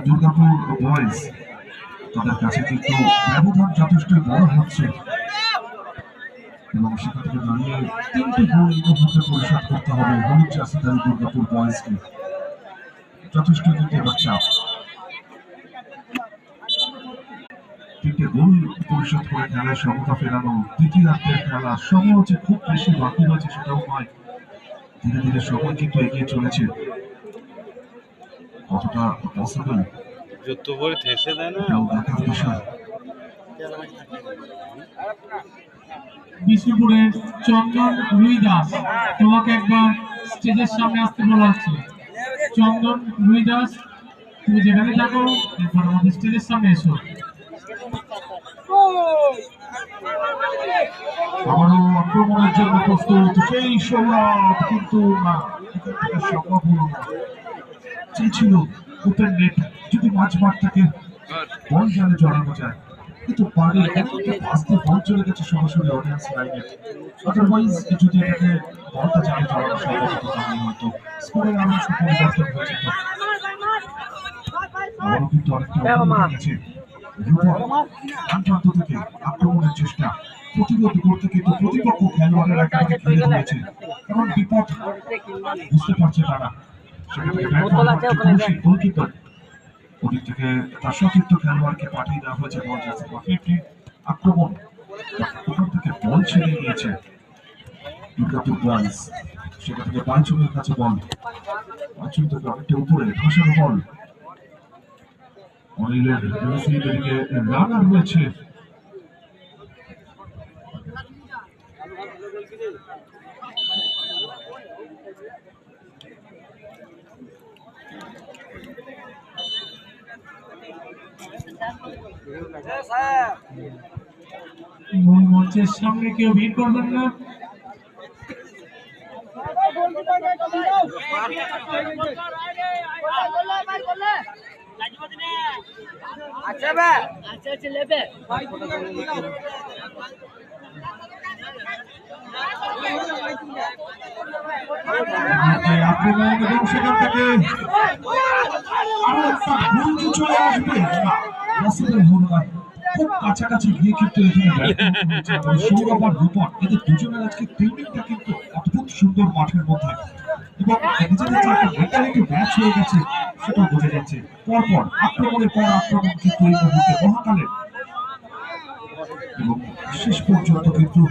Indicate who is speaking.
Speaker 1: Durgapur boys তাদের কাছে কিন্তু ব্যবধান যথেষ্ট বড় হচ্ছে এবং সেখান থেকে দাঁড়িয়ে 3টি গোল ইতিমধ্যে পরিশোধ করতে হবে হলুদ জার্সিধারী দুর্গাপুর বয়েজকে। যথেষ্ট কিন্তু এবার চাপ, 3টে গোল পরিশোধ করে খেলায় সমতা ফেরানো, দ্বিতীয়ার্ধের খেলা সময় হচ্ছে খুব বেশি বাকি রয়েছে সেটাও নয়, ধীরে ধীরে সময় কিন্তু এগিয়ে চলেছে। কতটা পসিবল দেখার বিষয়।
Speaker 2: বিষ্ণুপুরের চন্দন রুই দাস, তোমাকে একবার স্টেজের সামনে আসতে বলা হচ্ছে। চন্দন রুই দাস, তুমি যেখানে থাকো একবার আমাদের স্টেজের সামনে এসো।
Speaker 1: আবারও আক্রমণের জন্য প্রস্তুত, সেই সৌরভ কিন্তু না, এখান থেকে সম্ভব হলো না। চেয়েছিল ওপেন নেট, যদি মাঝ মাঠ থেকে বল জালে জড়ানো যায়, কিন্তু পারে আসতে বল চলে গেছে সরাসরি অডিয়েন্স লাইনে। আদারওয়াইজ যদি এটাকে বলটা জালে জড়ানো সম্ভব হতো তাহলে হয়তো স্কোরের আরো পরিবর্তন হয়ে যেত। আবারও কিন্তু অনেকটা গেছে প্রান্ত থেকে আক্রমণের চেষ্টা, প্রতিরোধ করতে কিন্তু প্রতিপক্ষ খেলোয়াড়ের একেবারে ঘিরে ধরেছে, কারণ বিপদ বুঝতে পারছে তারা। গোলকিপার ওদিক থেকে তার সতীর্থ খেলোয়াড়কে পাঠিয়ে দেওয়া হয়েছে বল জার্সি 50 আক্রমণ, ওখান থেকে বল ছেড়ে গিয়েছে দুর্গাপুর বয়েজ। সেখান থেকে পাঁচজনের কাছে বল, পাঁচজন থেকে অনেকটা উপরে ধসানো বল, অনিলের এদিকে রানার রয়েছে।
Speaker 2: মূল মঞ্চের সামনে কেউ ভিড় করবেন না।
Speaker 1: আক্রমণ এবং সেখান থেকে আরো একটা গোল চলে আসবে, পসিবল হলো না। খুব কাছাকাছি গিয়ে কিন্তু এখানে সৌরভ আর রূপন, এদের দুজনের আজকে ফিল্ডিংটা কিন্তু অদ্ভুত সুন্দর মাঠের মধ্যে, এবং নিজেদের যে একটা মেন্টালিটি ম্যাচ হয়ে গেছে সেটাও বোঝা যাচ্ছে। পরপর আক্রমণের পর আক্রমণ কিন্তু এই মুহূর্তে মহাকালের, এবং শেষ পর্যন্ত কিন্তু